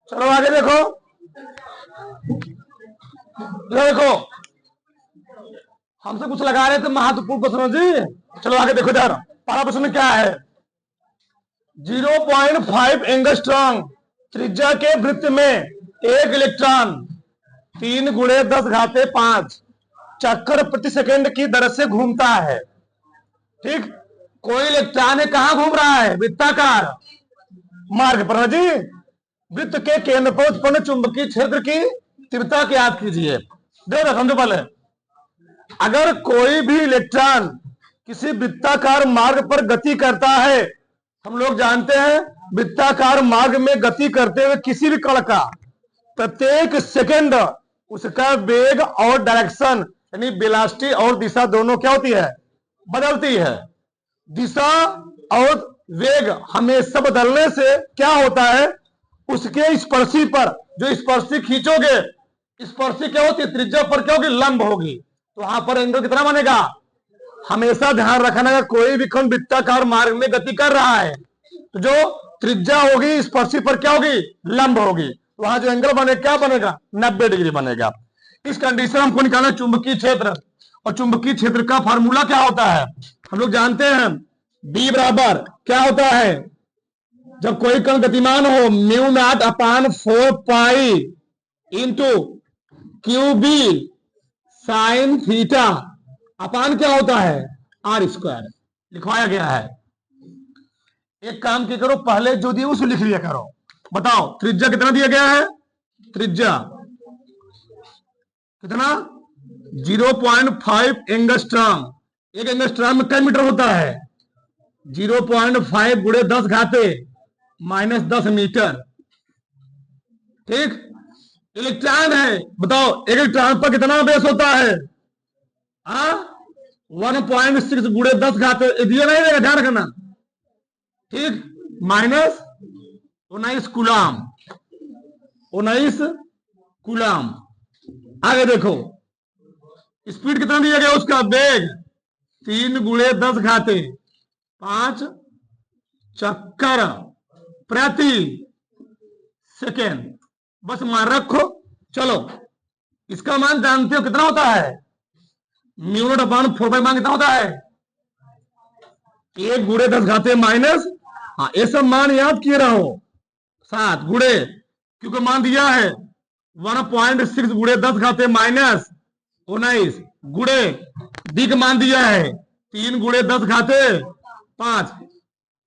चलो आगे देखो, देखो हमसे कुछ लगा रहे थे महत्वपूर्ण प्रश्न जी। चलो आगे देखो यार, पहला प्रश्न क्या है। 0.5 एंगस्ट्रॉम त्रिज्या के वृत्त में एक इलेक्ट्रॉन 3 गुणे 10 घाते 5 चक्कर प्रति सेकंड की दर से घूमता है। ठीक, कोई इलेक्ट्रॉन कहां घूम रहा है? वृत्ताकार मार्ग पर जी। वृत्त के केंद्र पर उत्पन्न चुंबकीय क्षेत्र की तीव्रता ज्ञात कीजिए। देखो समझो पहले, अगर कोई भी इलेक्ट्रॉन किसी वृत्ताकार मार्ग पर गति करता है, हम लोग जानते हैं वृत्ताकार मार्ग में गति करते हुए किसी भी कण का प्रत्येक सेकंड उसका वेग और डायरेक्शन यानी वेलोसिटी और दिशा दोनों क्या होती है? बदलती है। दिशा और वेग हमेशा बदलने से क्या होता है? उसके स्पर्शी पर जो स्पर्शी खींचोगे, स्पर्शी क्या होती है? त्रिज्या पर क्या होगी? लंब होगी। तो वहां पर एंगल कितना बनेगा? हमेशा ध्यान रखना है, कोई भी कण वृत्ताकार मार्ग में गति कर रहा है तो जो त्रिज्या होगी स्पर्शी पर क्या होगी? लंब होगी। वहां जो एंगल बनेगा क्या बनेगा? 90 डिग्री बनेगा। इस कंडीशन हमको निकालना चुंबकीय क्षेत्र, और चुंबकीय क्षेत्र का फार्मूला क्या होता है? हम लोग जानते हैं B बराबर क्या होता है? जब कोई कण गतिमान हो, mu naught upon 4 pi into Q B sine theta upon क्या होता है? आर स्क्वायर लिखवाया गया है। एक काम क्या करो, पहले जो दिए उसको लिख लिया करो। बताओ त्रिज्या कितना दिया गया है? त्रिज्या कितना? 0.5 एंगस्ट्रॉम। एक एंगस्ट्रॉम में कई मीटर होता है? 0.5 गुणे 10 घाते माइनस 10 मीटर। ठीक, इलेक्ट्रॉन है, बताओ एक इलेक्ट्रॉन पर कितना बेस होता है? 1.6 गुणे 10 घाते, दिया नहीं देगा, ध्यान रखना। ठीक, माइनस 19 कूलाम, 19 कूलाम। आगे देखो स्पीड कितना दिया गया उसका? वेग 3 गुणे 10 घाते 5 चक्कर प्रति सेकेंड। बस मान रखो। चलो इसका मान जानते हो कितना होता है? म्यू नॉट अपान 4 पाई मान कितना होता है? 1 गुणे 10 घाते माइनस, हाँ ये सब मान याद किए रहो, 7 गुणे, क्योंकि मान दिया है 1.6 गुणे 10 घाते माइनस 19 गुणे डी का मान दिया है 3 गुणे 10 घाते 5।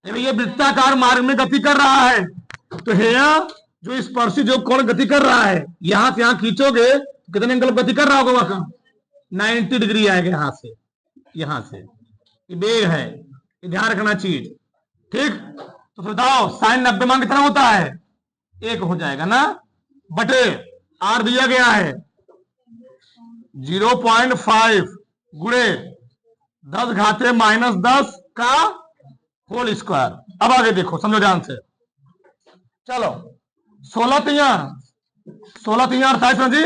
ये वृत्ताकार मार्ग में गति कर रहा है, तो हेया जो स्पर्शी जो कोण गति कर रहा है, यहां से यहां खींचोगे तो कितने एंगल गति कर रहा होगा? वहां 90 डिग्री आएगा। यहां से ये वेग है, ये ध्यान रखना चीज। ठीक, तो बताओ साइन 90 मान कितना होता है? 1 हो जाएगा ना, बटे आर दिया गया है 0.5 गुणे 10 घाते माइनस 10 का होल स्क्वायर। अब आगे देखो, समझो ध्यान से। चलो 16 3 28 में जी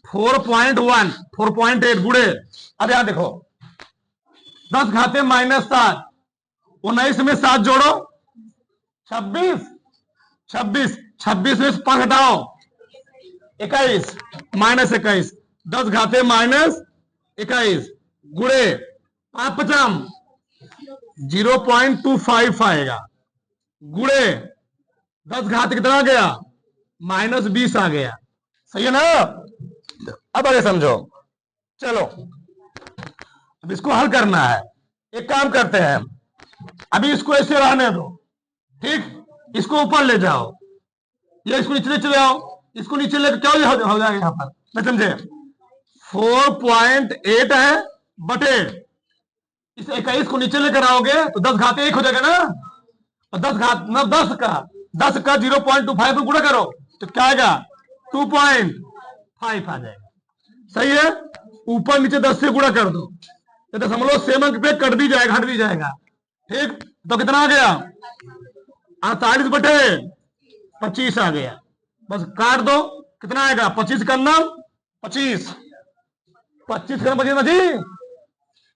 4.1 4.8 गुणे, अब यहां देखो 10 घाते माइनस 7, 19 में 7 जोड़ो 26, 26 26 में 5 घटाओ 21 माइनस 21, 10 घाते माइनस 21 गुणे 5 0.25 आएगा, गुणे 10 घात कितना आ गया? माइनस 20 आ गया। सही है ना? अब आगे समझो। चलो अब इसको हल करना है। एक काम करते हैं, अभी इसको ऐसे रहने दो। ठीक, इसको ऊपर ले जाओ, या इसको नीचे ले चले आओ। इसको नीचे लेकर क्या हो जाएगा यहां पर? मैं समझे 4.8 है बटे इस 21 को नीचे लेकर आओगे तो 10 घाते 1 हो जाएगा ना, और 10 घात मतलब 10 का 0.25 को गुणा करो तो क्या आएगा? 2.5 आ जाएगा। सही है, ऊपर नीचे 10 से गुणा कर दो तो समझ लो सेम अंक पे कट भी जाएगा, हट भी जाएगा। ठीक, तो कितना आ गया? 48 बटे 25 आ गया। बस काट दो, कितना आएगा? 25 करना 25, 25 करना 25 बची।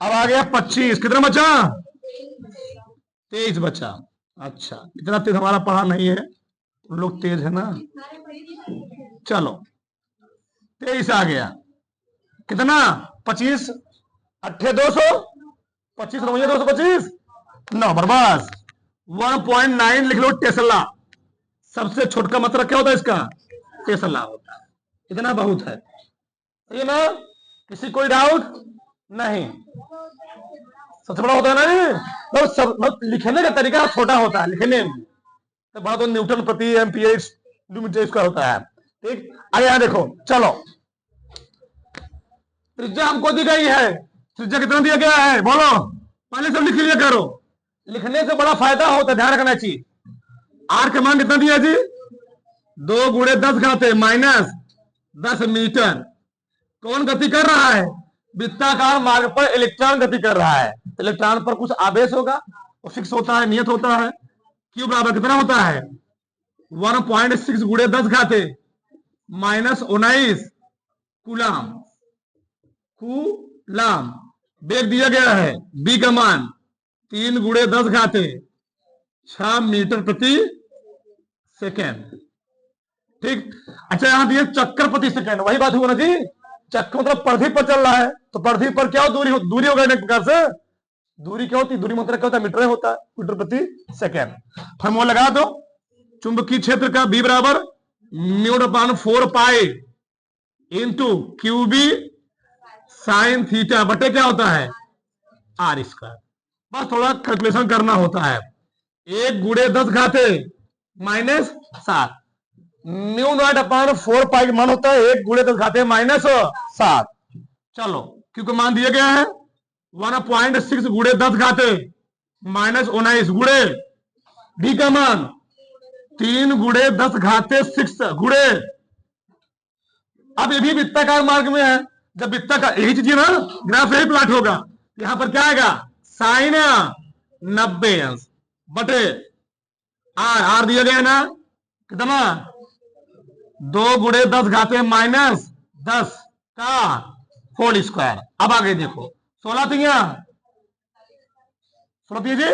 अब आ गया 25, कितना बचा? 23 बचा। अच्छा, इतना तेज हमारा पढ़ा नहीं है, लोग तेज है ना। चलो 23 आ गया, कितना 25 अट्ठे 200, 25 225 9 बर्बाद। 1.9 लिख लो टेस्ला। सबसे छोटा मतलब क्या होता है इसका? टेस्ला होता है। इतना बहुत है, ये ना, किसी कोई डाउट नहीं। सबसे बड़ा होता है ना, सब लिखने का तरीका छोटा होता है लिखने में, तो बड़ा तो न्यूटन प्रति एम्पियर इसका होता है। ठीक, आगे यहां देखो, चलो त्रिज्या हमको दी गई है, त्रिज्या कितना दिया गया है बोलो, पहले सब लिख लिया करो। लिखने से बड़ा फायदा होता है, ध्यान रखना चाहिए। आर का मान कितना दिया जी? 2 गुणे 10 घाते माइनस 10 मीटर। कौन गति कर रहा है? वृत्ताकार मार्ग पर इलेक्ट्रॉन गति कर रहा है। इलेक्ट्रॉन पर कुछ आवेश होगा, वो फिक्स होता है, नियत होता है। क्यू बराबर कितना होता है? 1.6 गुणे 10 घाते माइनस 19 कूलाम। कूलाम वेग दिया गया है, बी का मान 3 गुणे 10 घाते 6 मीटर प्रति सेकेंड। ठीक, अच्छा यहां दिए चक्कर प्रति सेकेंड, वही बात हुआ ना जी। चक्कर मतलब परिधि पर चल रहा है, तो परिधि पर क्या दूरी हो गई एक प्रकार से। दूरी क्या होती? दूरी मतलब क्या होता है? मीटर होता है, मीटर प्रति सेकेंड। फॉर्मूला लगा दो, चुंबकीय क्षेत्र का बी बराबर μ/4 pi into Q B sine theta बटे क्या होता है? R square. बस थोड़ा कैलकुलेशन करना होता है। 1 गुणे 10 घाते माइनस 7, μ0/4 पाई मान होता है 1 गुणे 10 घाते माइनस 7। चलो क्योंकि मान दिया गया है 1.6 गुणे 10 घाते माइनस 19 गुणे डी का मान 3 गुणे 10 घाते 6 गुणे। अब ये भी वृत्ताकार मार्ग में है, जब वृत्ताकार यही चीज ना, ग्राफ यही प्लॉट होगा। यहां पर क्या आएगा? साइन 90 अंश बटे आर। आर दिया गया है ना, कितना? 2 गुणे 10 घाते माइनस 10 का होल स्क्वायर। अब आगे देखो 16 तिया 16 जी,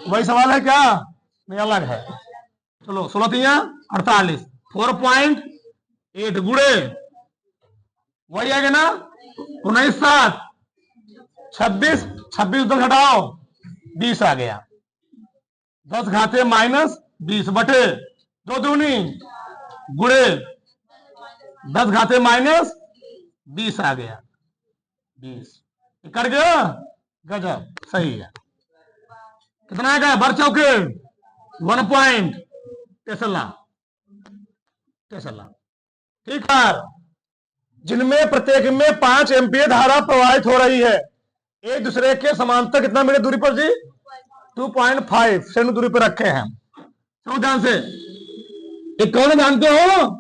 वही सवाल है क्या? नहीं अलग है। चलो 16 तिया 48, 4.8 गुणे वही आएगा ना 19 7 26 26 10 घटाओ 20 आ गया। 10 घाते माइनस 20 बटे 2 दूनी गुणे 10 घाते माइनस 20 आ गया। 20 कर गया, गजब सही है। कितना आएगा? भर चौके 1 पॉइंट टेस्ला। ठीक है, जिनमें प्रत्येक में 5 एम्पीयर धारा प्रवाहित हो रही है, एक दूसरे के समांतर कितना मीटर दूरी पर जी? 2.5 सेंटीमीटर दूरी पर रखे हैं। समझ ध्यान से। एक कौन जानते हो?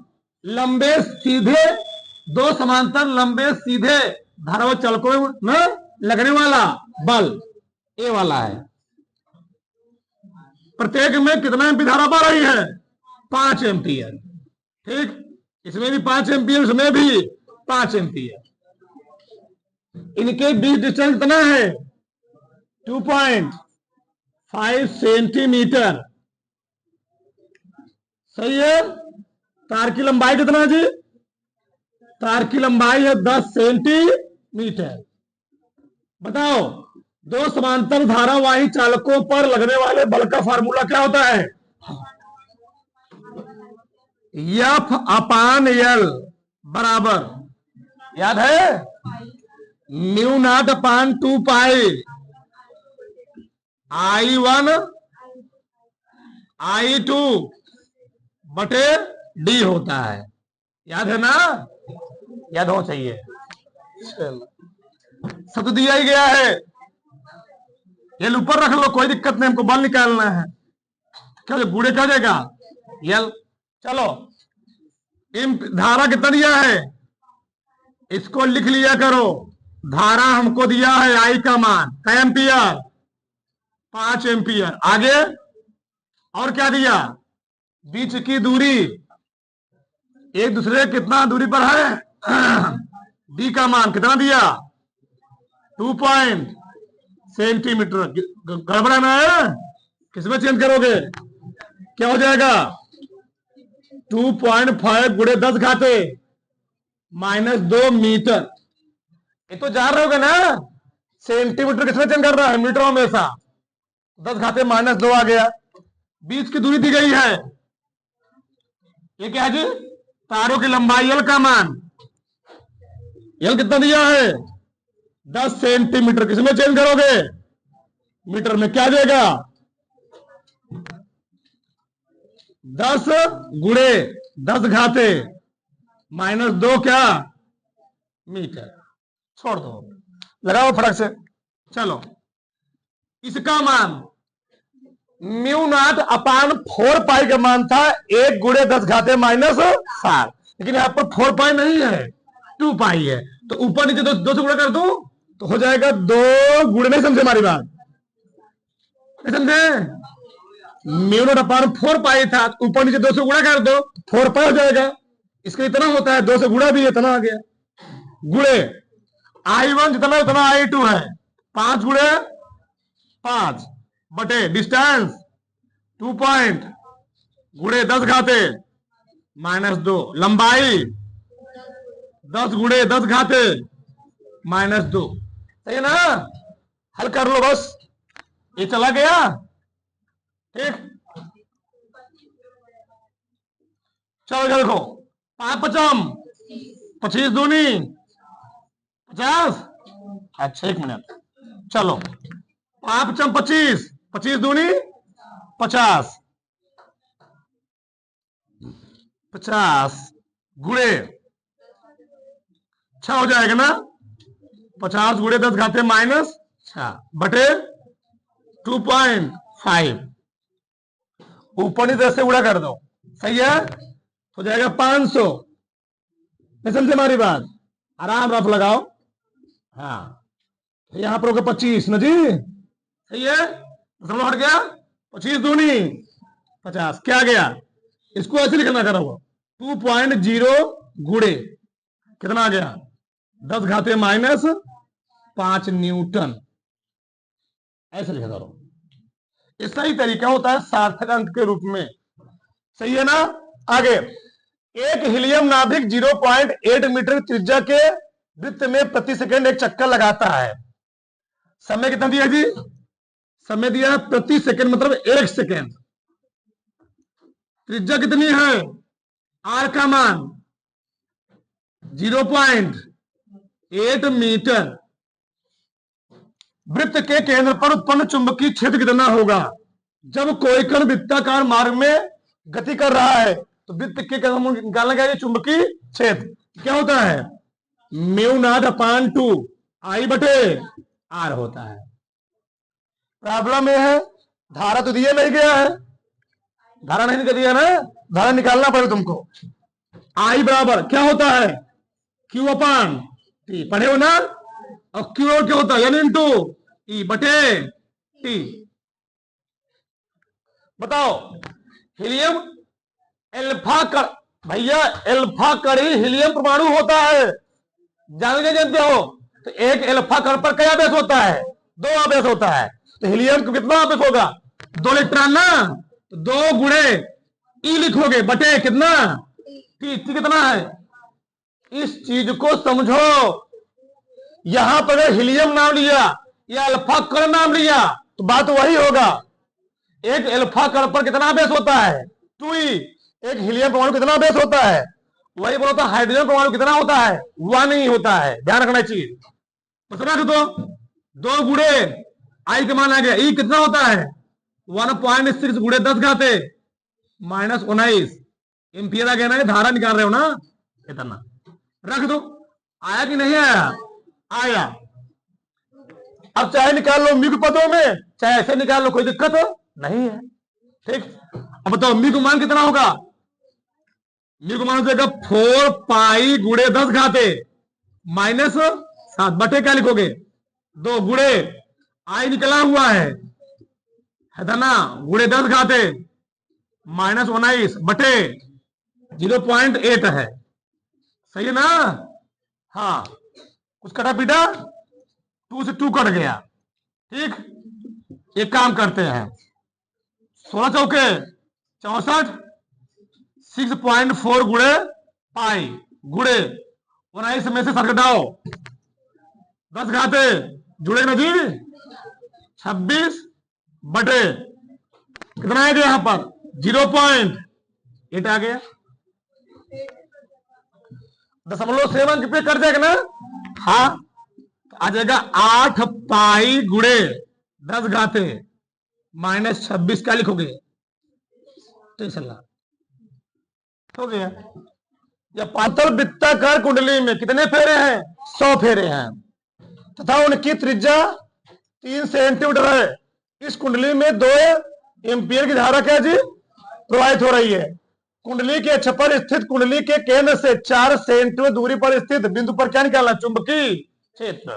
लंबे सीधे, 2 समांतर लंबे सीधे धारा चालकों में लगने वाला बल ए वाला है। प्रत्येक में कितना एम्पीयर धारा बह रही है? 5 एम्पीयर। ठीक, इसमें भी 5 एम्पीयर, इसमें भी 5 एम्पीयर। इनके बीच डिस्टेंस कितना है? 2.5 सेंटीमीटर। सही है। तार की लंबाई कितना जी? तार की लंबाई है 10 सेंटीमीटर। बताओ, 2 समांतर धारावाही चालकों पर लगने वाले बल का फार्मूला क्या होता है? F/L बराबर, याद है, μ0/2 पाई I1 I2 बटे डी होता है। याद है ना? याद हो चाहिए। सब तो दिया ही गया है, ये ऊपर रख लो, कोई दिक्कत नहीं, हमको बल निकालना है। क्या गुड़े क्या जाएगा? यल। चलो धारा कितना दिया है इसको लिख लिया करो। धारा हमको दिया है आई का मान क्या एम्पियर? 5 एम्पियर। आगे और क्या दिया? बीच की दूरी, एक दूसरे कितना दूरी पर है? डी का मान कितना दिया? 2 सेंटीमीटर। गड़बड़ा ना है, किसमें चेंज करोगे? क्या हो जाएगा? 2.5 गुणे 10 घाते -2 मीटर। ये तो जान रहे होगे ना, सेंटीमीटर किसमें चेंज कर रहा है, मीटर हमेशा। 10 घाते -2 आ गया। बीच की दूरी दी गई है, ये क्या है जी, तारों की लंबाई एल का मान, एल कितना दिया है 10 सेंटीमीटर। किसमें चेंज करोगे, मीटर में। क्या देगा 10 गुणे 10 घाते -2 क्या मीटर। छोड़ दो, लगाओ फटक से। चलो, इसका मान μ0/4 का मान था 1 गुणे 10 घाते -7, लेकिन यहां पर 4 पाई नहीं है, 2 पाई है। तो ऊपर नीचे दो से गुणा कर दो तो हो जाएगा 2 गुणे। नहीं समझे हमारी बात, नहीं समझे? μ0/4 पाई था, ऊपर नीचे 2 से गुणा कर दो 4 पाई हो जाएगा। इसका इतना होता है, 2 से गुणा भी इतना आ गया। गुणे I1 जितना उतना I2 है, 5 गुणे 5 बटे डिस्टेंस 2 पॉइंट गुणे 10 घाते -2, लंबाई 10 गुणे 10 घाते -2। सही है ना? हल कर लो बस, ये चला गया। ठीक, चलो देखो, 5 पचम 25 दूनी 50। अच्छा, 1 मिनट। चलो, 5 पचम 25, 25 दूनी 50, 50 गुणे 6 हो जाएगा ना, 50 गुणे 10 घाते -6 बटे 2.5। ऊपर की तरफ से गुणा कर दो, सही है, हो जाएगा 500। नहीं समझे हमारी बात? आराम रफ लगाओ। हाँ, यहां पर होगा 25 ना जी, सही है, दशमलव हट गया। 25 दूनी 50, क्या गया, इसको ऐसे लिखना करो, 2.0 गुणे कितना आ गया 10 घाते -5 न्यूटन। ऐसे लिखा करो, इसका ही तरीका होता है सार्थक अंक के रूप में। सही है ना? आगे, एक हीलियम नाभिक 0.8 मीटर त्रिज्या के वृत्त में प्रति सेकंड एक चक्कर लगाता है। समय कितना दिया जी, समय दिया है प्रति सेकंड, मतलब 1 सेकंड। त्रिज्या कितनी है, आर का मान 0.8 मीटर। वृत्त के केंद्र पर उत्पन्न चुंबकीय क्षेत्र कितना होगा? जब कोई कण वृत्ताकार मार्ग में गति कर रहा है तो वृत्त के केंद्र निकालना क्या है, चुंबकीय क्षेत्र क्या होता है, μ0/2 I बटे R होता है। प्रॉब्लम यह है, धारा तो दिया नहीं गया है, धारा नहीं दिया ना, धारा निकालना पड़ेगा तुमको। I बराबर क्या होता है, Q/T, पढ़े हो ना? और Q क्या होता है, N × E बटे T। बताओ, हीलियम एल्फा कण, भैया एल्फा कण ही हीलियम परमाणु होता है, जानते हो? तो एक एल्फा कण पर क्या आवेश होता है, 2 आवेश होता है। तो हीलियम को कितना आवेश होगा, 2 इलेक्ट्रॉन ना, तो 2 गुणे E लिखोगे बटे कितना T। कितना है, इस चीज को समझो। यहां पर हीलियम नाम लिया या अल्फा कण नाम लिया तो बात वही होगा। एक अल्फा कण पर कितना आवेश होता है, 2E। एक हीलियम परमाणु कितना आवेश होता है, वही बोलता। हाइड्रोजन परमाणु कितना होता है, 1 ही होता है, ध्यान रखना चाहिए। तो रख दो, 2 गुणे I के मान आ गया, E कितना होता है 1.6 गुणे 10 घाते -19 एम्पियर आ गया ना। धारा निकाल रहे हो ना, इतना रख दो। आया कि नहीं आया, आया। अब चाहे निकाल लो मिग पदों में, चाहे ऐसे निकाल लो, कोई दिक्कत नहीं है। ठीक, अब बताओ मिग मान कितना होगा, मिग मान हो जाएगा 4 पाई गुणे 10 घाते -7 बटे क्या लिखोगे, 2 गुणे I निकला हुआ है ना, गुणे 10 घाते -19 बटे 0.8 है। सही है ना? हाँ, कुछ कटा पीटा, 2 से 2 कट गया। ठीक, एक काम करते हैं, 16 चौके 64, 6.4 गुणे पाई गुणे 19 में से 7 घटाओ 10 घाते जुड़े ना जी 26 बटे कितना आएगा यहां पर 0.8 आ गया 0.7 पे कर जाएगा ना हाँ आ जाएगा 8 पाई गुणे 10 घाते -26 क्या लिखोगे हो गया। या पातल वृत्ताकार कुंडली में कितने फेरे हैं 100 फेरे हैं तथा उनकी त्रिज्या 3 सेंटीमीटर है। इस कुंडली में 2 एम्पियर की धारा क्या जी प्रवाहित हो रही है। कुंडली के अक्ष पर स्थित कुंडली के केंद्र से 4 सेंटीमीटर दूरी पर स्थित बिंदु पर क्या निकालना चुंबकीय क्षेत्र।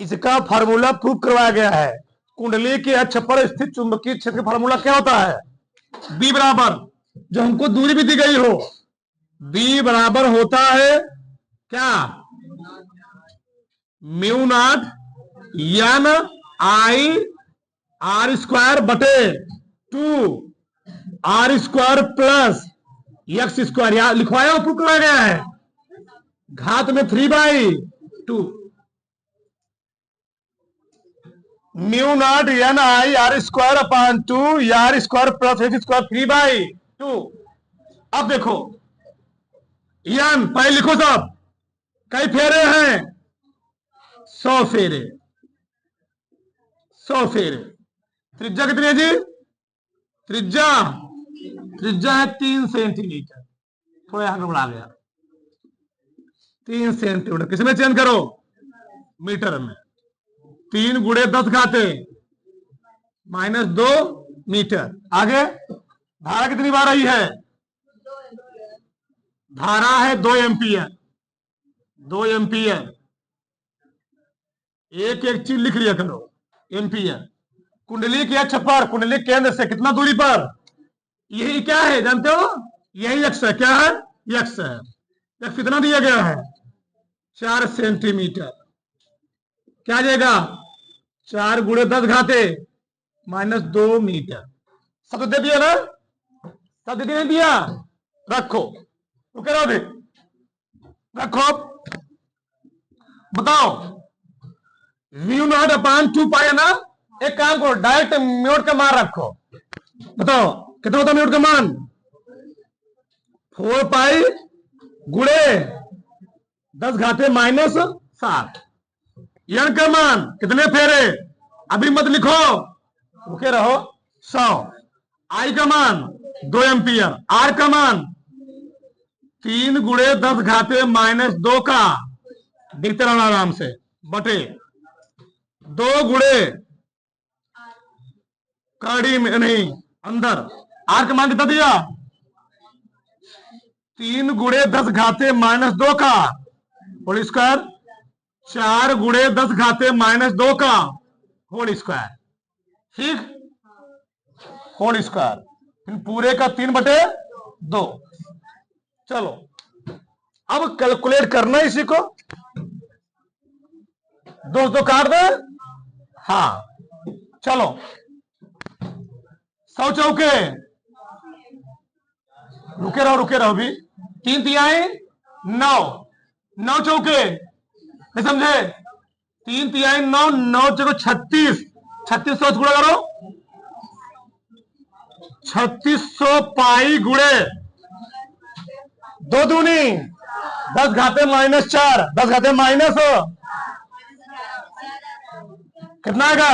इसका फार्मूला प्रूव करवाया गया है। कुंडली के अक्ष पर स्थित चुंबकीय क्षेत्र का फार्मूला क्या होता है बी बराबर जो हमको दूरी भी दी गई हो बी बराबर होता है क्या mu naught N I R square बटे 2 R square plus X square यहां लिखवाया प्रूव करवाया गया है घात में 3/2 mu naught N I R square upon 2 R square plus X square 3/2। अब देखो एन पहले लिखो सब कई फेरे हैं 100 फेरे 100 फेरे। त्रिज्या कितनी है जी त्रिज्या है 3 सेंटीमीटर थोड़ा यहां गड़बड़ा गया 3 सेंटीमीटर किसमें चेंज करो मीटर में 3 गुणे 10 घाते -2 मीटर। आगे धारा कितनी बार आई है धारा है 2 एम्पियर 2 एम्पियर एक एक चीज लिख लिया करो एम्पियर। कुंडली के अक्ष पर कुंडली केंद्र से कितना दूरी पर यही क्या है जानते हो यही अक्ष है क्या है एक्स है एक्स कितना दिया गया है 4 सेंटीमीटर क्या आ जाएगा 4 गुणे 10 घाते -2 मीटर। सब दे दिया ना सब दे दिया रखो रुके रहो रखो बताओ म्यू नॉट अपॉन 2 पाई है ना एक काम करो डायरेक्ट म्यूट का मान रखो बताओ कितना होता म्यूट का मान 4 पाई गुणे 10 घाते -7 यन का मान कितने फेरे अभी मत लिखो रुके रहो 100 आई का मान 2 एम्पियर आर का मान 3 गुणे 10 घाते -2 का देखते रहना आराम से बटे 2 गुणे कड़ी में नहीं अंदर आर का मान कितना दिया 3 गुणे 10 घाते -2 का होल स्क्वायर 4 गुणे 10 घाते -2 का होल स्क्वायर ठीक होल स्क्वायर पूरे का 3/2। चलो अब कैलकुलेट करना इसी को दोस्तों काट दे हाँ चलो 100 चौके रुके रहो भी 3 तिहाई 9 चौके नहीं समझे 3 तिहाई 9 चौके 3600 गुणा करो 3600 पाई गुणे 2 दूनी 10 घाते -4 10 घाते माइनस कितना आएगा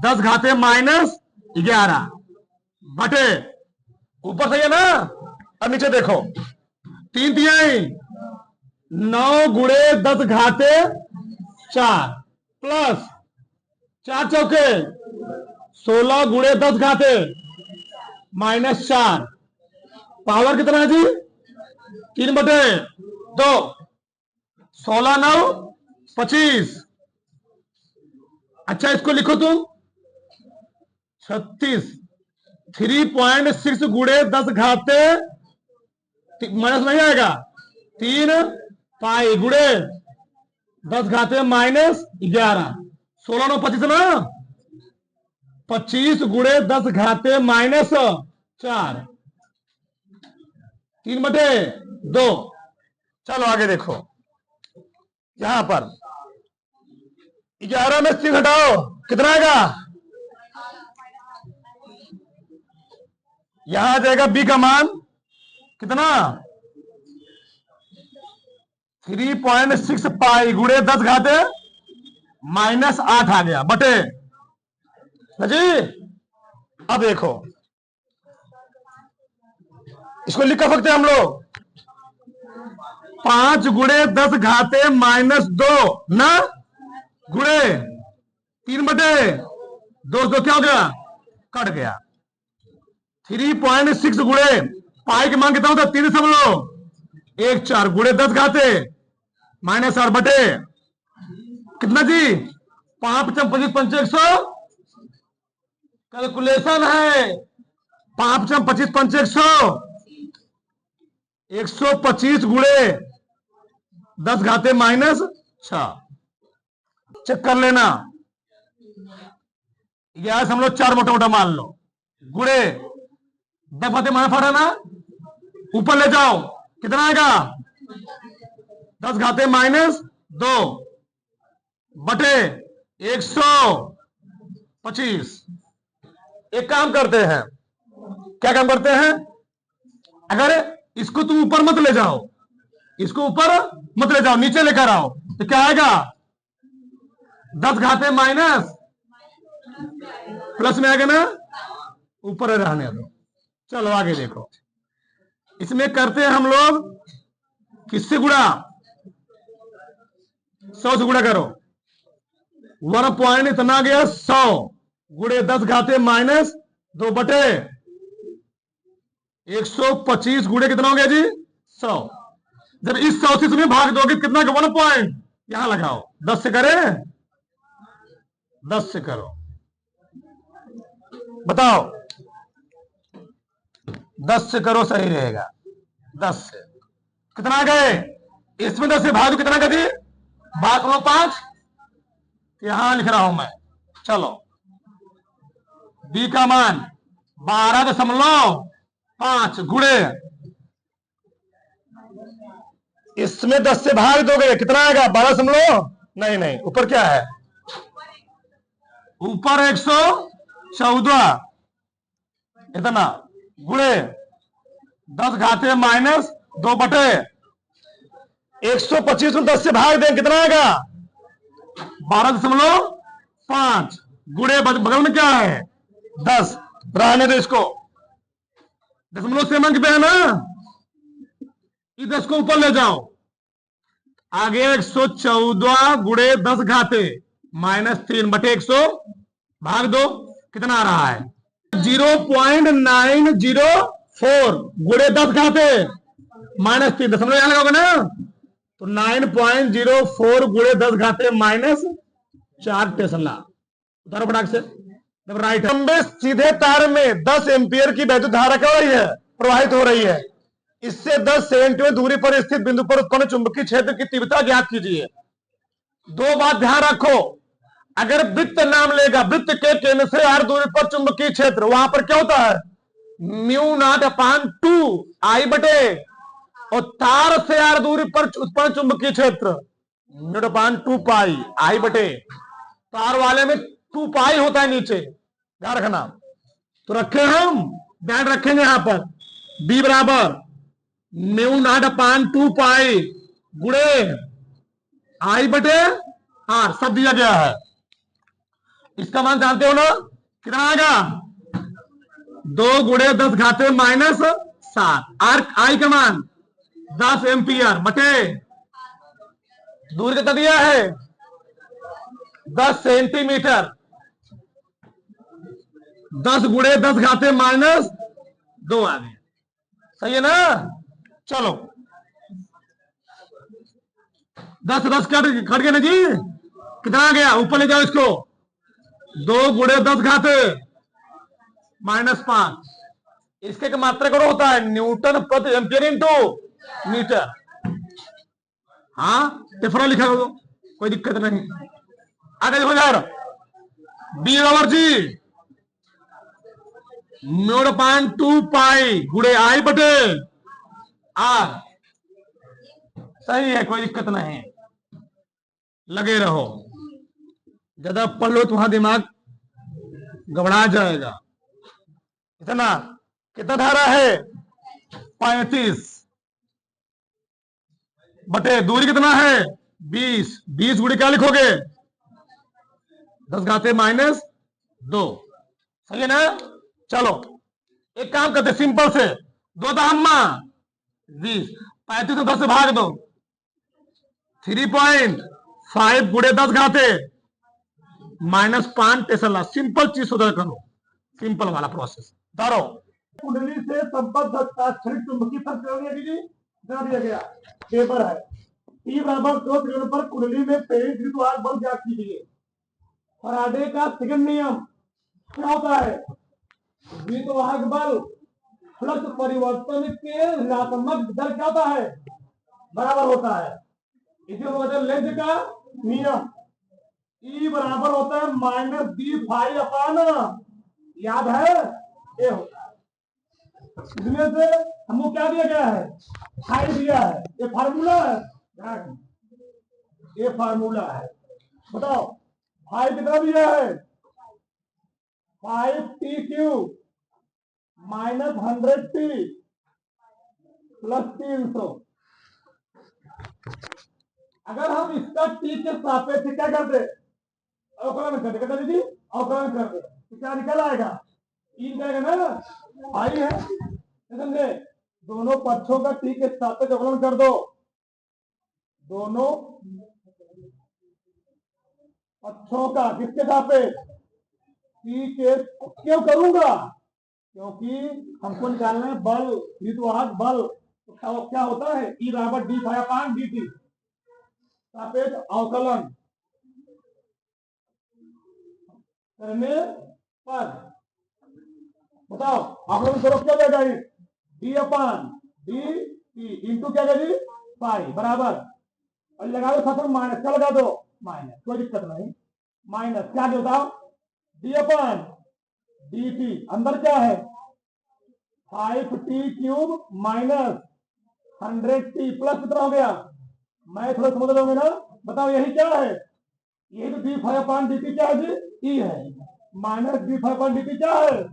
10 घाते -11 बटे ऊपर सही है ना। अब नीचे देखो 3 तिहाई 9 गुणे 10 घाते 4 प्लस 4 चौके 16 गुणे 10 घाते -4 पावर कितना है जी 3/2 16 9 25। अच्छा इसको लिखो तुम 36 3.6 गुणे 10 घाते माइनस नहीं आएगा 3 पाई गुणे 10 घाते -11 16 9 25 ना 25 गुणे 10 घाते -4 3/2। चलो आगे देखो, यहां पर 11 में 3 घटाओ, कितना आएगा? यहां आ जाएगा बी का मान कितना? 3.6 पाई गुणे 10 घाते -8 आ गया बटे जी। अब देखो, इसको लिख सकते हैं हम लोग 5 गुणे 10 घाते -2 ना, गुणे 3/2, 2 क्या हो गया? कट गया। 3.6 गुणे पाई की मान कितना होता है? 3.14 गुणे 10 घाते -8 बटे कितना जी? 5 5 100। कैलकुलेशन है 5 25 5 125 गुणे 10 घाते -6। चेक कर लेना, 11 से हम लोग 4 मोटा मोटा मान लो, गुणे 10 घाते -8 है ना, ऊपर ले जाओ कितना आएगा? 10 घाते -2 बटे 125। एक काम करते हैं, क्या काम करते हैं? अगर इसको तुम ऊपर मत ले जाओ, इसको ऊपर मत ले जाओ, नीचे लेकर आओ, तो क्या आएगा? 10 घाते माइनस प्लस में आएगा ना, ऊपर रहने दो। चलो आगे देखो, इसमें करते हैं हम लोग किससे गुणा? 100 से गुणा करो, 1 पॉइंट इतना आ गया 100 गुणे 10 घाते -2 बटे 125 गुणे कितना हो गया जी? 100। जब इस 100 से इसमें भाग दोगे कितना? 1 पॉइंट यहां लगाओ, 10 से करे, 10 से करो, बताओ 10 से करो, सही रहेगा। 10 से कितना गए? इसमें 10 से भाग कितना गए? भाग लो 5, यहां लिख रहा हूं मैं। चलो बी का मान 12.5 गुणे, इसमें 10 से भाग दोगे कितना आएगा? 12 नहीं नहीं, ऊपर क्या है? ऊपर 114 इतना गुणे 10 घाते -2 बटे 125 को 10 से भाग दें कितना आएगा? 12.5 गुणे बगल में क्या है? 10, रहने दो इसको, दशमलव से अंक पे है ना, इस 10 को ऊपर ले जाओ, आगे 114 गुणे 10 घाते -3 बटे 100 भाग दो, कितना आ रहा है? 0.904 गुणे 10 घाते -3, दशमलव यहां लगाओगे ना, तो 9.04 गुणे 10 घाते -4 टेस्ला। उतारो फटाक से, राइट। लंबे सीधे तार में 10 एम्पियर की वैद्युत धारा क्या हो रही है? प्रवाहित हो रही है। इससे 10 सेंटीमीटर दूरी पर स्थित बिंदु पर उत्पन्न चुंबकीय क्षेत्र की तीव्रता ज्ञात कीजिए। 2 बात ध्यान रखो, अगर वृत्त नाम लेगा, वृत्त के केंद्र से r दूरी पर चुंबकीय क्षेत्र, वहां पर क्या होता है? μ0/2 I बटे, और तार से r दूरी पर उत्पन्न चुंबकीय क्षेत्र μ/2 पाई I बटे, तार वाले में 2 पाई होता है नीचे, ध्यान रखना। तो रखे हम, ध्यान रखेंगे यहां पर b बराबर μ0/2 पाई गुणे I बटे r, सब दिया गया है। इसका मान जानते हो ना, कितना आएगा? 2 गुणे 10 घाते -7, आर आई का मान 10 एम्पियर बटे दूरी कितना दिया है? 10 सेंटीमीटर, 10 गुणे 10 घाते -2 आ गए, सही है ना? चलो 10 10 कट गया ना जी, कितना आ गया? ऊपर ले जाओ इसको, 2 गुणे 10 घाते -5, इसके मात्रा करो होता है न्यूटन प्रति एम्पियर इंटू मीटर। हाँ टिफरा लिखा हो, कोई दिक्कत नहीं। आगे देखो यार, बी बराबर जी μ/2 पाई गुणे I बटे आर। सही है, कोई दिक्कत नहीं, लगे रहो। ज्यादा पढ़ लो तुम्हारा दिमाग घबरा जाएगा। इतना कितना धारा है? 35 बटे दूरी कितना है? 20। 20 गुणे क्या लिखोगे? 10 घाते -2। सही है ना? चलो एक काम करते सिंपल से, 2 दाम्मा 20, 35 को 10 से भाग दो, 3.5 गुणे 10 घाते -5 टेस्ला। सिंपल चीज सुधर करो, सिंपल वाला प्रोसेस धरो। कुंडली से संबद्ध तात्क्षणिक चुंबकीय दिया गया पेपर है। T बराबर 2 त्रिकोण पर कुंडली में प्रेरित विद्युत बल ज्ञात कीजिए। फराडे का सेकंड नियम क्या होता है? विद्युत बल फ्लक्स परिवर्तन के ऋणात्मक दर क्या होता है? बराबर होता है। इसी को कहते हैं लेंज का नियम। E बराबर होता है -d∅/, याद है? ये होता है। इसमें से हमको क्या दिया गया है? फाई दिया है। ये फार्मूला है, ये फार्मूला है। बताओ फाई कितना दिया है? 5t³ -100t + 300। अगर हम इसका t के सापेक्ष क्या कर दे? अवकलन कर दे। कहता दीदी अवकलन कर दे तो क्या निकल आएगा? ई निकलेगा ना, आई है। समझे? दोनों पक्षों का t के सापेक्ष अवकलन कर दो। दोनों पक्षों का किसके सापेक्ष? t के। क्यों करूंगा? क्योंकि हमको निकालना है बल, विद्युत बल। तो क्या होता है? E बराबर d∅/dt सापेक्ष अवकलन करने पर बताओ अवकलन करो क्या जाएगा? d/dt इंटू क्या जाएगी? पाई बराबर, और लगा दो साथ में माइनस। क्या लगा दो? माइनस, कोई दिक्कत नहीं। माइनस क्या बताओ? d/dt अंदर क्या है? 5t³ -100t प्लस कितना हो गया? मैं थोड़ा समझ लोगे ना? बताओ यही क्या है? यही तो d∅/dt क्या है? ई है। माइनस d∅/dt क्या है?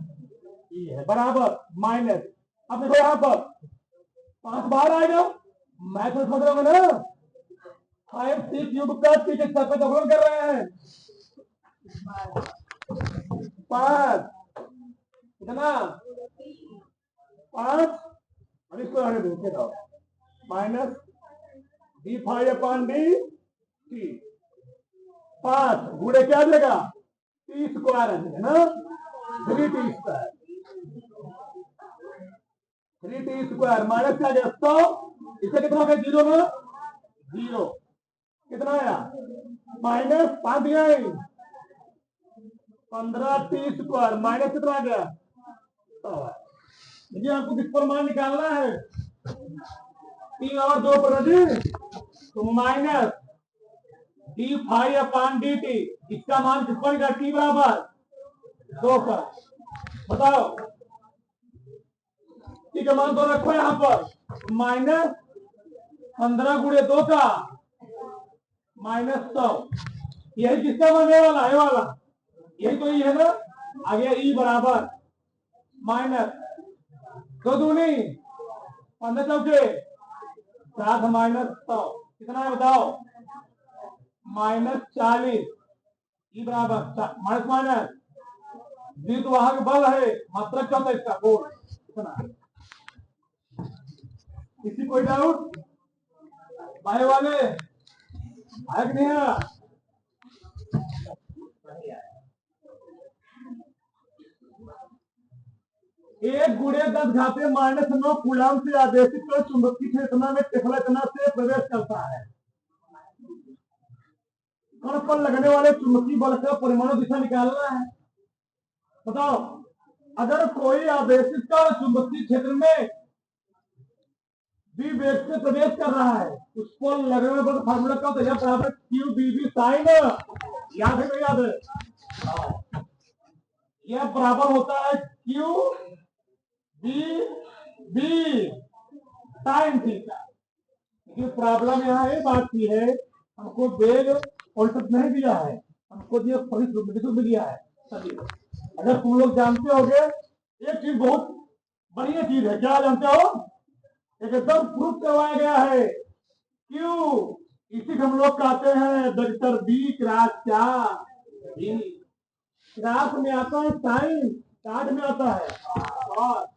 ई है बराबर माइनस। अब देखो यहां पर 5 बाहर आएगा। मैं तो समझ लोगे ना? 5t³ का t के सापेक्ष अवकलन कर रहे हैं। 5 कितना? 5 और इसको आगे देखे दो माइनस d∅/dt 5 गुणे क्या देगा? t² आ जाएगा ना, 3t²। 3t² माइनस क्या जाएगा? 100। इससे कितना हो गया? 0 में 0 कितना आया? -5 दिया है। 15t² माइनस कितना आ गया? 100। देखिए आपको किस पर मान निकालना है? 3 और 2 पर जी, तो माइनस d∅/dt इसका मान किस पर निकाल? t बराबर 2 पर। बताओ t का मान 2 रखो यहां पर। -15 गुणे 2 का -100। यही किसका बनने वाला है? वाला यही तो ये है ना। आगे ई बराबर माइनस 2 दूनी 15 चौके 7 -100 कितना है बताओ? -40। ई बराबर माइनस माइनस द्वित्वाहक बल है, मात्रक क्या होता है इसका? फोर्स। कितना? किसी कोई डाउट? बाय वाले आया कि नहीं आया? एक गुणे 10 घाते -9 कूलम से आवेशित कर चुंबकीय क्षेत्र में टेस्ला इतना से प्रवेश करता है। कण पर लगने वाले चुंबकीय बल का परिमाण दिशा निकालना है। बताओ अगर कोई आवेशित कण चुंबकीय क्षेत्र में वेग से प्रवेश कर रहा है, उसको लगने वाले फार्मूला क्या होता है? बराबर QBB साइन। याद है? याद है? यह बराबर होता है QBB साइन थीटा। लेकिन प्रॉब्लम यहाँ ये बात की है, हमको वेग औसत नहीं दिया है, हमको दिया सदिश रूप में दिया है सदिश। अगर तुम लोग जानते होगे एक चीज बहुत बढ़िया चीज है, क्या जानते हो? एकदम प्रूफ करवाया गया है। क्यों? इसी हम लोग कहते हैं वेक्टर बी क्रॉस क्या, क्रॉस में आता है साइन, कार्ड में आता है और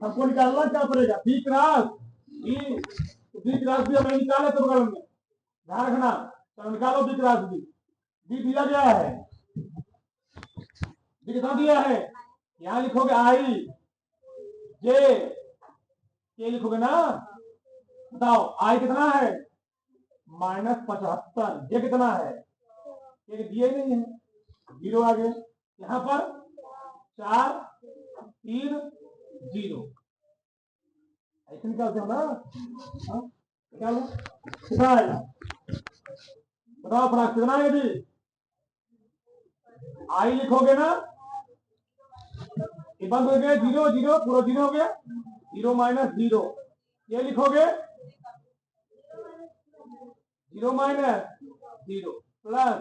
हमको निकालना क्या पड़ेगा? B cross B. B cross B हमें निकाला तो बगल में, ध्यान रखना। तो निकालो बी क्रॉस बी। बी दिया गया है, बी कितना दिया है? यहाँ लिखोगे आई जे, के लिखोगे ना। बताओ आई कितना है? -75। जे कितना है? ये दिया ही नहीं है, 0 आ गया। यहाँ पर 4 3 0 ऐसे निकालते हो ना। निकालो कितना आएगा? बताओ फटाक कितना है? यदि आई लिखोगे ना, ये बंद हो गया 0 0 पूरा 0 हो गया, 0 - 0। ये लिखोगे 0 - 0 प्लस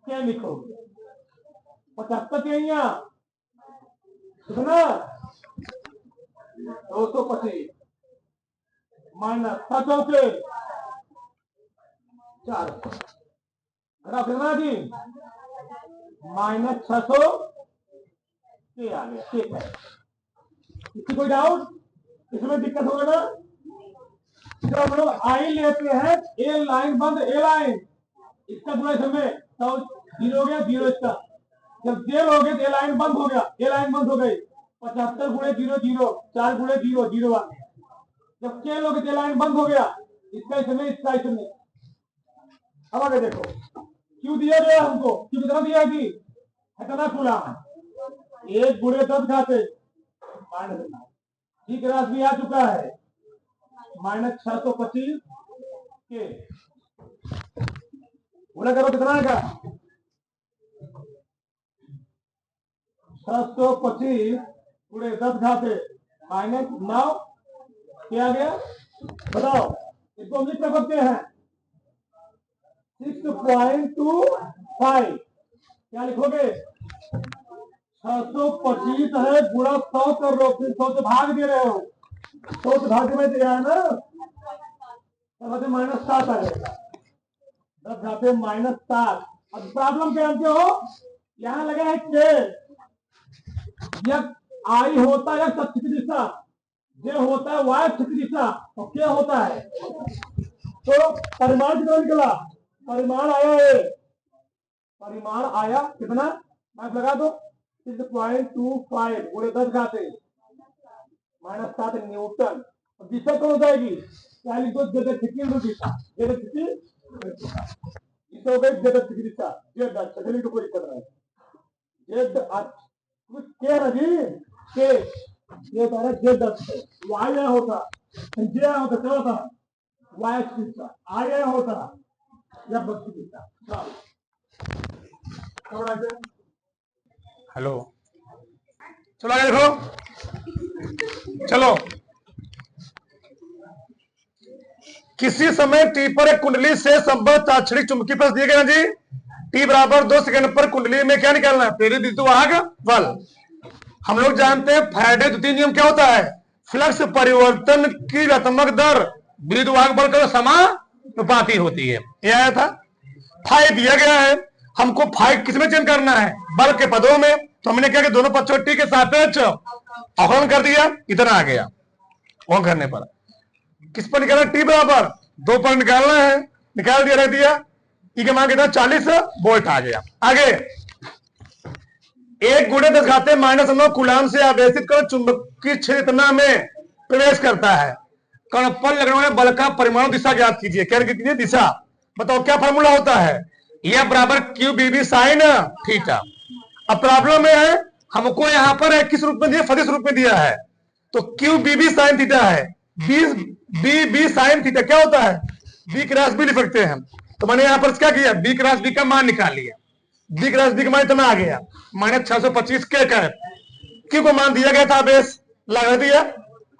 क्या लिखोगे? 75 यहाँ कितना? 225 माइनस 7 से 4 घटा कितना जी? -600 के आ गया। ठीक है, किसी कोई डाउट? इसमें दिक्कत होगा ना? जब हम लोग आई लेते हैं, ए लाइन बंद, ए लाइन इसका पूरा समय तो 0 हो गया, 0 इसका। जब जेल हो गए तो ए लाइन बंद हो गया, ए लाइन बंद हो गई। 75 × 0 0, 4 × 0 0 आ गया। जब केल हो गए तो लाइन बंद हो गया, इसका इसमें इसका इसमें। अब आगे देखो, क्यों दिया गया हमको? क्यों कितना दिया जी? कितना खुला? 1 × 10 घाते माइनस, ठीक राशि भी आ चुका है -625 के। बोला करो कितना आएगा? 625 × 10 घाते -9 क्या आ गया? बताओ, इसको हम लिख सकते हैं 6.25। क्या लिखोगे? 625 है गुणा 100 कर रहे हो, फिर 100 से भाग दे रहे हो, 100 से भाग में दिया है ना, तब -7 आ जाएगा। 10 घाते -7। अब प्रॉब्लम क्या जानते हो? यहाँ लगा है के, यह आई होता है x की दिशा, जे होता है y की दिशा, तो क्या होता है? तो परिमाण कितना निकला? परिमाण आया है, परिमाण आया कितना? मार्क लगा दो 6.25 × 10 घाते -7 न्यूटन। दिशा कौन हो जाएगी? क्या लिख दो? जेड दिशा, जेड दिशा हो गई, जेड दिशा, जेड अच्छा, चलिए कोई दिक्कत नहीं। जेड के ना जी, के ये तारा जेड अच्छा, वाई आया होता, जे आया होता, क्या होता? वाई दिशा, आया होता या बत्ती दिशा। हेलो, चलो आगे देखो। चलो, किसी समय टी पर एक कुंडली से संबद्ध ताक्षणिक चुंबकीय पल्स दिए गए ना जी। टी बराबर 2 सेकंड पर कुंडली में क्या निकालना है? प्रेरित विद्युत वाहक बल। हम लोग जानते हैं फैराडे द्वितीय नियम क्या होता है? फ्लक्स परिवर्तन की ऋणात्मक दर विद्युत वाहक बल का समानुपाती होती है। ये आया था। फाइ दिया गया है, हमको फाइ किसमें चेंज करना है? बल के पदों में। तो हमने क्या कि दोनों पक्षों टी के सापेक्ष अवकलन कर दिया, इतना आ गया। अवकलन करने पर किस पर निकालना? टी बराबर 2 पर निकालना है, निकाल दिया, रख दिया। ई के मान कितना? 40 वोल्ट आ गया। आगे 1 × 10 घाते -9 कूलाम से आवेशित कण चुंबकीय क्षेत्र में प्रवेश करता है। कण पर लगने वाले बल का परिमाण दिशा ज्ञात कीजिए। क्या कितनी दिशा? बताओ क्या फॉर्मूला होता है? यह बराबर क्यू बीबी साइन थीटा। अब प्रॉब्लम में है, हमको यहां पर किस रूप में दिया? सदिश रूप में दिया है, तो क्यू बीबी साइन थीटा है, बी बी साइन थीटा क्या होता है? बी क्रॉस बी लिख सकते हैं। तो मैंने यहां पर क्या किया? बी क्रॉस बी का मान निकाल लिया। बी क्रॉस बी का मान इतना आ गया -625 के। क्यू को मान दिया गया था, बेस लगा दिया।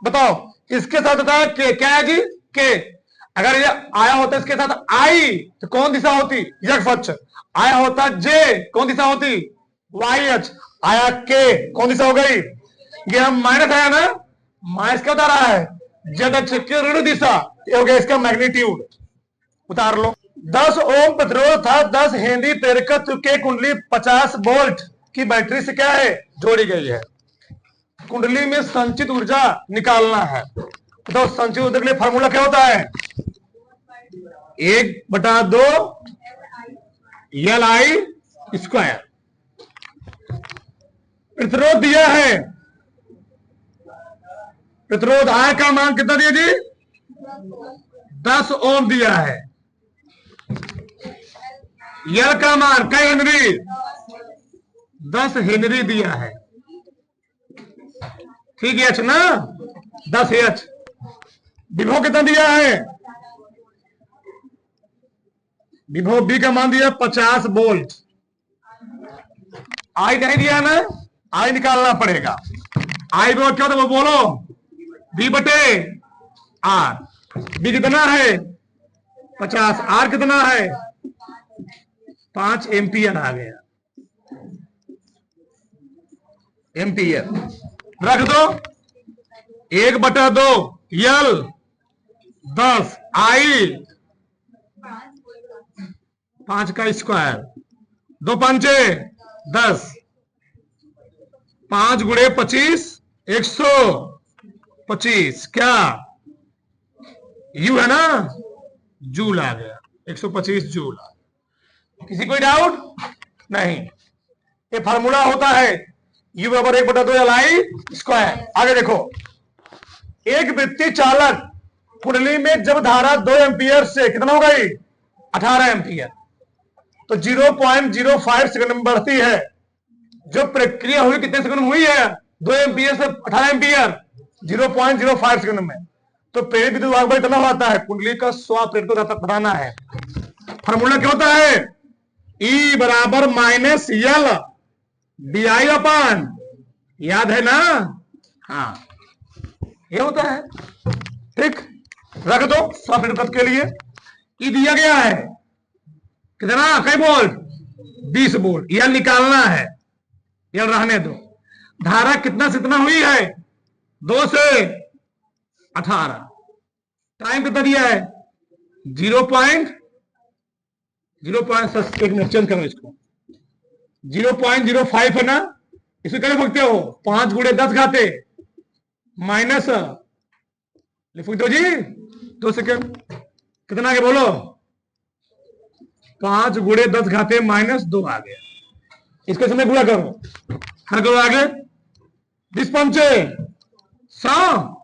बताओ इसके साथ होता है के, क्या है जी के। अगर ये आया होता इसके साथ आई तो कौन दिशा होती, यक्ष पक्ष। आया होता जे, कौन दिशा होती, वाई अक्ष। आया के, कौन दिशा हो गई, ये हम माइनस आया ना, माइनस क्या बता रहा है, जेड अक्ष की ऋण दिशा, ये हो गया इसका मैग्नीट्यूड। उतार लो। 10 ओम प्रतिरोध था, 10 हेनरी प्रेरकत्व के कुंडली 50 वोल्ट की बैटरी से क्या है, जोड़ी गई है। कुंडली में संचित ऊर्जा निकालना है। तो संचित ऊर्जा के लिए फार्मूला क्या होता है, 1/2 LI स्क्वायर। प्रतिरोध दिया है, प्रतिरोध आय का मान कितना दिया जी, 10 ओम दिया है। यल का मान कई हेनरी, 10 हेनरी दिया है। ठीक है, एच ना, 10 एच। विभव कितना दिया है, विभव बी का मान दिया 50 वोल्ट। आई नहीं दिया ना, आई निकालना पड़ेगा। आई विभव क्या होता है वो बोलो, बी बटे आर। बी कितना है 50, आर कितना है 5 एम्पियर आ गया, एम्पियर। रख दो 1/2 यल 10 आई 5 का स्क्वायर, 2 पंचे 10, 5 गुणे 25 125, क्या यू है ना, जूल आ गया, 125 जूल। किसी कोई डाउट नहीं, ये फार्मूला होता है U बराबर 1/2 LI स्क्वायर। आगे देखो, एक वृत्तीय चालक कुंडली में जब धारा 2 एम्पियर से कितना हो गई 18 एम्पियर, तो 0.05 सेकंड में बढ़ती है। जो प्रक्रिया हुई कितने सेकंड में हुई है, 2 एम्पियर से 18 एम्पियर 0.05 सेकंड में। तो प्रेरित विद्युत वाहक बल इतना होता है, कुंडली का स्वाप्रेरित को बताना है। फार्मूला क्या होता है, E बराबर माइनस यल DI अपन, याद है ना, हाँ ये होता है। ठीक, रख दो स्वाप्रेरित के लिए। E दिया गया है कितना, कई वोल्ट 20 वोल्ट। यल निकालना है, यल रहने दो। धारा कितना से कितना हुई है, 2 से 18। टाइम कितना दिया है 0.1 मिनट चेंज करो इसको, 0.05 है ना, इसको क्या लिख सकते हो 5 गुणे 10 घाते माइनस, लिख सकते हो जी 2 सेकेंड, कितना आगे बोलो, 5 गुणे 10 घाते माइनस 2 आ गया। इसके समय गुणा करो, हर करो आगे, 20 पंचे 100,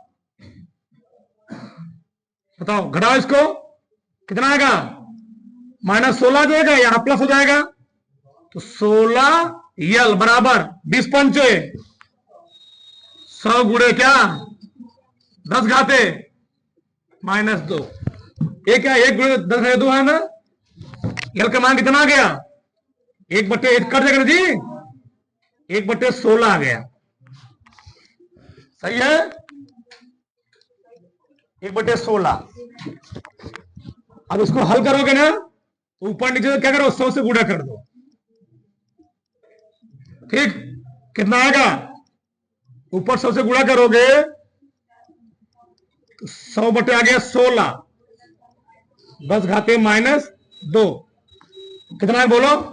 बताओ घटाओ इसको, कितना आएगा -16 जाएगा, यहां प्लस हो जाएगा, तो 16 यल बराबर 20 पंचे 100 गुणे क्या 10 घाते -2। ये क्या 1 गुणे 10 घाते 2 है ना, यल का मान कितना आ गया 1/8 कट जाएगा जी, 1/16 आ गया। सही है, 1/16। अब इसको हल करोगे ना, ऊपर नीचे तो क्या करो 100 से गुणा कर दो। ठीक, कितना आएगा, ऊपर 100 से गुणा करोगे तो 100 बटे आ गया 16, 10 घाते -2, कितना है बोलो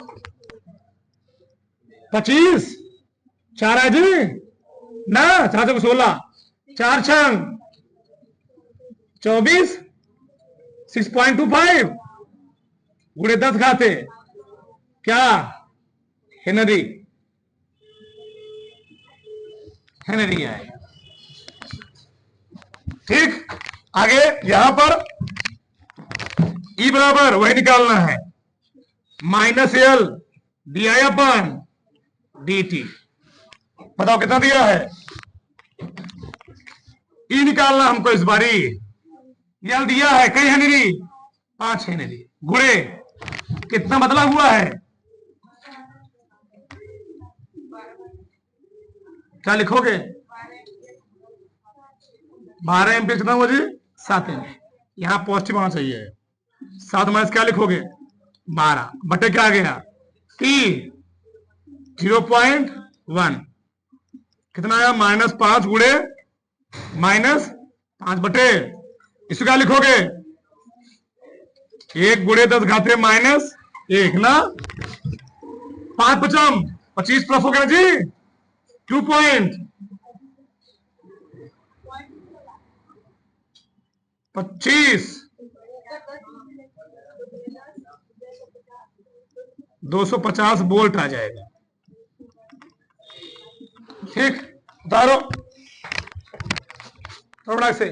25, 4 है जी ना, 4 से 16, 4 छंग 24, 6.25 गुणे 10 घाते क्या हेनरी, हेनरी आएगा। ठीक, आगे यहां पर E बराबर वही निकालना है, -L DI अपन DT। बताओ कितना दिया है, E निकालना हमको इस बारी। यल दिया है कई हेनरी, 5 हेनरी, गुणे कितना बदला हुआ है, क्या लिखोगे 12 एम्पियर कितना हुआ जी? 7 एम्पियर। यहां पॉजिटिव आना चाहिए। 7 माइनस क्या लिखोगे? 12 बटे क्या आ गया? 3 0.1 कितना आया? -5 गुणे -5 बटे इसको क्या लिखोगे? 1 गुणे 10 घाते -1 ना। 5 पचम 25 प्लस हो गया जी 2.25 250 वोल्ट आ जाएगा। ठीक, उतारो थोड़ा से।